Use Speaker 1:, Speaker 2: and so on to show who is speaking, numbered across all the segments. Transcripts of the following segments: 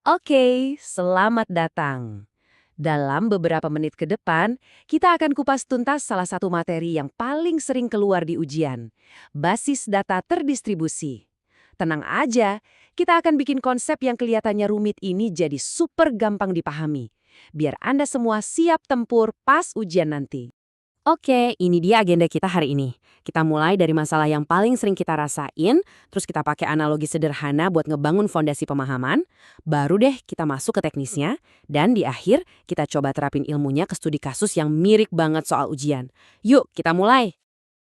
Speaker 1: Oke, selamat datang. Dalam beberapa menit ke depan, kita akan kupas tuntas salah satu materi yang paling sering keluar di ujian, basis data terdistribusi. Tenang aja, kita akan bikin konsep yang kelihatannya rumit ini jadi super gampang dipahami. Biar Anda semua siap tempur pas ujian nanti. Oke, ini dia agenda kita hari ini. Kita mulai dari masalah yang paling sering kita rasain, terus kita pakai analogi sederhana buat ngebangun fondasi pemahaman, baru deh kita masuk ke teknisnya, dan di akhir kita coba terapin ilmunya ke studi kasus yang mirip banget soal ujian. Yuk, kita mulai.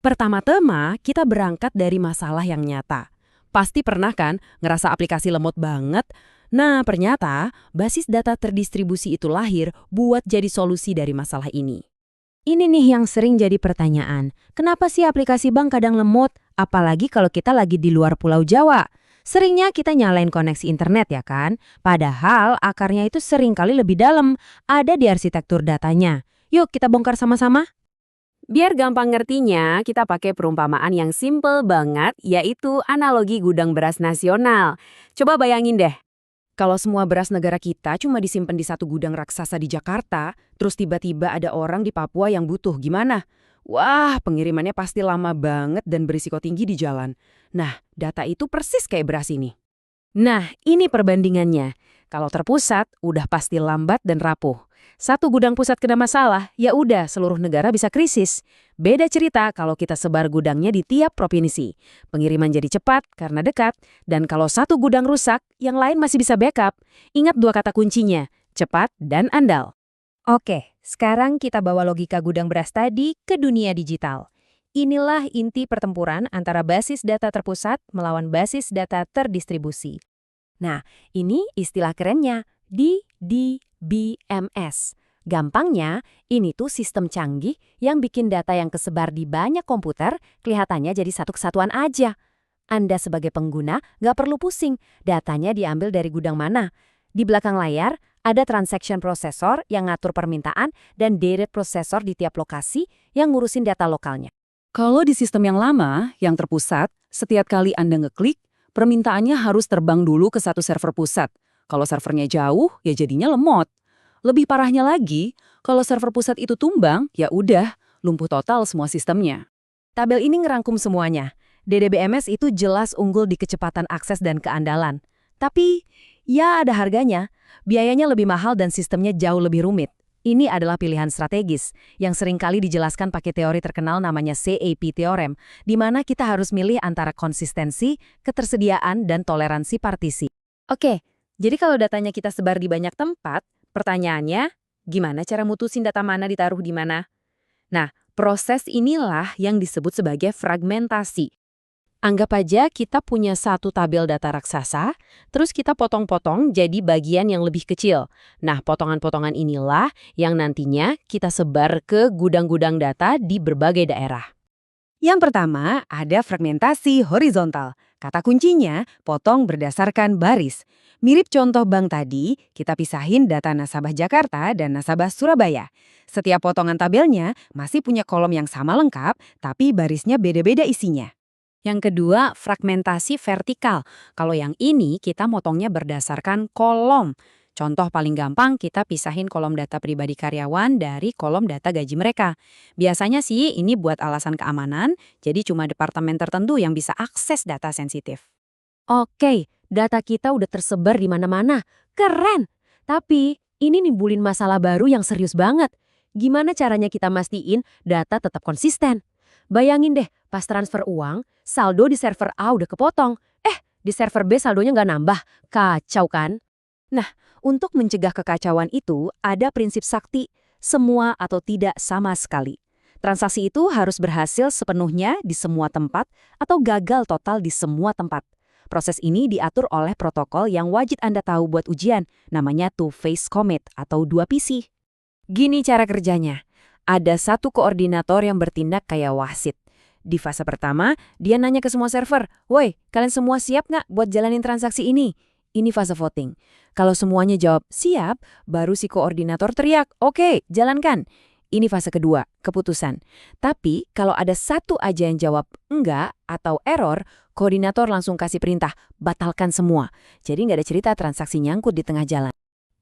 Speaker 1: Pertama-tama, kita berangkat dari masalah yang nyata. Pasti pernah kan ngerasa aplikasi lemot banget? Nah, ternyata basis data terdistribusi itu lahir buat jadi solusi dari masalah ini. Ini nih yang sering jadi pertanyaan. Kenapa sih aplikasi bank kadang lemot? Apalagi kalau kita lagi di luar Pulau Jawa. Seringnya kita nyalain koneksi internet ya kan? Padahal akarnya itu sering kali lebih dalam. Ada di arsitektur datanya. Yuk kita bongkar sama-sama. Biar gampang ngertinya, kita pakai perumpamaan yang simple banget, yaitu analogi gudang beras nasional. Coba bayangin deh. Kalau semua beras negara kita cuma disimpan di satu gudang raksasa di Jakarta, terus tiba-tiba ada orang di Papua yang butuh, gimana? Wah, pengirimannya pasti lama banget dan berisiko tinggi di jalan. Nah, data itu persis kayak beras ini. Nah, ini perbandingannya. Kalau terpusat, udah pasti lambat dan rapuh. Satu gudang pusat kena masalah, ya udah seluruh negara bisa krisis. Beda cerita kalau kita sebar gudangnya di tiap provinsi. Pengiriman jadi cepat karena dekat, dan kalau satu gudang rusak, yang lain masih bisa backup. Ingat dua kata kuncinya, cepat dan andal. Oke, sekarang kita bawa logika gudang beras tadi ke dunia digital. Inilah inti pertempuran antara basis data terpusat melawan basis data terdistribusi. Nah, ini istilah kerennya, DDBMS. Gampangnya, ini tuh sistem canggih yang bikin data yang kesebar di banyak komputer kelihatannya jadi satu kesatuan aja. Anda sebagai pengguna nggak perlu pusing, datanya diambil dari gudang mana. Di belakang layar, ada transaction processor yang ngatur permintaan dan data processor di tiap lokasi yang ngurusin data lokalnya. Kalau di sistem yang lama, yang terpusat, setiap kali Anda ngeklik, permintaannya harus terbang dulu ke satu server pusat. Kalau servernya jauh, ya jadinya lemot. Lebih parahnya lagi, kalau server pusat itu tumbang, ya udah, lumpuh total semua sistemnya. Tabel ini ngerangkum semuanya. DDBMS itu jelas unggul di kecepatan akses dan keandalan. Tapi, ya ada harganya. Biayanya lebih mahal dan sistemnya jauh lebih rumit. Ini adalah pilihan strategis yang seringkali dijelaskan pakai teori terkenal namanya CAP Theorem, di mana kita harus milih antara konsistensi, ketersediaan, dan toleransi partisi. Oke, jadi kalau datanya kita sebar di banyak tempat, pertanyaannya, gimana cara mutusin data mana ditaruh di mana? Nah, proses inilah yang disebut sebagai fragmentasi. Anggap aja kita punya satu tabel data raksasa, terus kita potong-potong jadi bagian yang lebih kecil. Nah, potongan-potongan inilah yang nantinya kita sebar ke gudang-gudang data di berbagai daerah. Yang pertama, ada fragmentasi horizontal. Kata kuncinya, potong berdasarkan baris. Mirip contoh bank tadi, kita pisahin data nasabah Jakarta dan nasabah Surabaya. Setiap potongan tabelnya masih punya kolom yang sama lengkap, tapi barisnya beda-beda isinya. Yang kedua, fragmentasi vertikal. Kalau yang ini kita motongnya berdasarkan kolom. Contoh paling gampang, kita pisahin kolom data pribadi karyawan dari kolom data gaji mereka. Biasanya sih ini buat alasan keamanan, jadi cuma departemen tertentu yang bisa akses data sensitif. Oke, data kita udah tersebar di mana-mana. Keren! Tapi ini nimbulin masalah baru yang serius banget. Gimana caranya kita mastiin data tetap konsisten? Bayangin deh, pas transfer uang, saldo di server A udah kepotong. Di server B saldonya nggak nambah. Kacau kan? Nah, untuk mencegah kekacauan itu, ada prinsip sakti, semua atau tidak sama sekali. Transaksi itu harus berhasil sepenuhnya di semua tempat atau gagal total di semua tempat. Proses ini diatur oleh protokol yang wajib Anda tahu buat ujian, namanya two-phase commit atau 2PC. Gini cara kerjanya. Ada satu koordinator yang bertindak kayak wasit. Di fase pertama, dia nanya ke semua server, "Woi, kalian semua siap nggak buat jalanin transaksi ini?" Ini fase voting. Kalau semuanya jawab siap, baru si koordinator teriak, "Oke, jalankan." Ini fase kedua, keputusan. Tapi kalau ada satu aja yang jawab enggak atau error, koordinator langsung kasih perintah, batalkan semua. Jadi nggak ada cerita transaksi nyangkut di tengah jalan.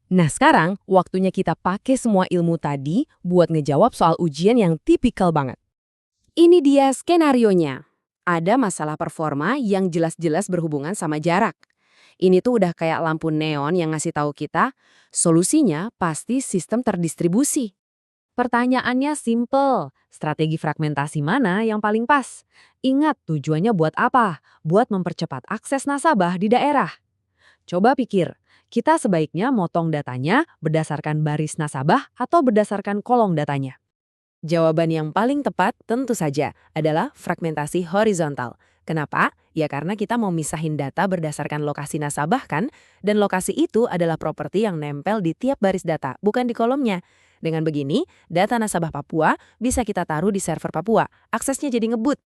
Speaker 2: Nah sekarang, waktunya kita pakai semua ilmu tadi buat ngejawab soal ujian yang tipikal banget.
Speaker 1: Ini dia skenarionya. Ada masalah performa yang jelas-jelas berhubungan sama jarak. Ini tuh udah kayak lampu neon yang ngasih tahu kita, solusinya pasti sistem terdistribusi.
Speaker 2: Pertanyaannya simple, strategi fragmentasi mana yang paling pas? Ingat tujuannya buat apa? Buat mempercepat akses nasabah di daerah. Coba pikir, kita sebaiknya motong datanya berdasarkan baris nasabah atau berdasarkan kolong datanya?
Speaker 1: Jawaban yang paling tepat tentu saja adalah fragmentasi horizontal. Kenapa? Ya karena kita mau misahin data berdasarkan lokasi nasabah kan, dan lokasi itu adalah properti yang nempel di tiap baris data, bukan di kolomnya. Dengan begini, data nasabah Papua bisa kita taruh di server Papua, aksesnya jadi ngebut.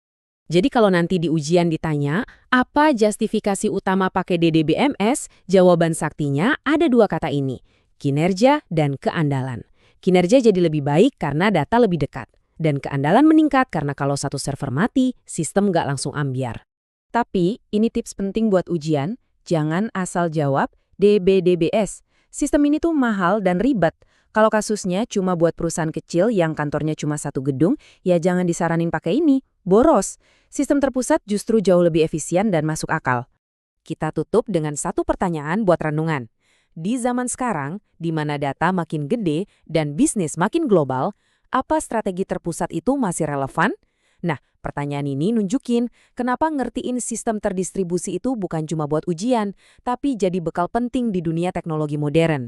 Speaker 1: Jadi kalau nanti di ujian ditanya, apa justifikasi utama pakai DDBMS, jawaban saktinya ada dua kata ini, kinerja dan keandalan. Kinerja jadi lebih baik karena data lebih dekat. Dan keandalan meningkat karena kalau satu server mati, sistem nggak langsung ambyar. Tapi, ini tips penting buat ujian, jangan asal jawab DBDBS. Sistem ini tuh mahal dan ribet. Kalau kasusnya cuma buat perusahaan kecil yang kantornya cuma satu gedung, ya jangan disaranin pakai ini, boros. Sistem terpusat justru jauh lebih efisien dan masuk akal. Kita tutup dengan satu pertanyaan buat renungan. Di zaman sekarang, di mana data makin gede dan bisnis makin global, apa strategi terpusat itu masih relevan? Nah, pertanyaan ini nunjukin kenapa ngertiin sistem terdistribusi itu bukan cuma buat ujian, tapi jadi bekal penting di dunia teknologi modern.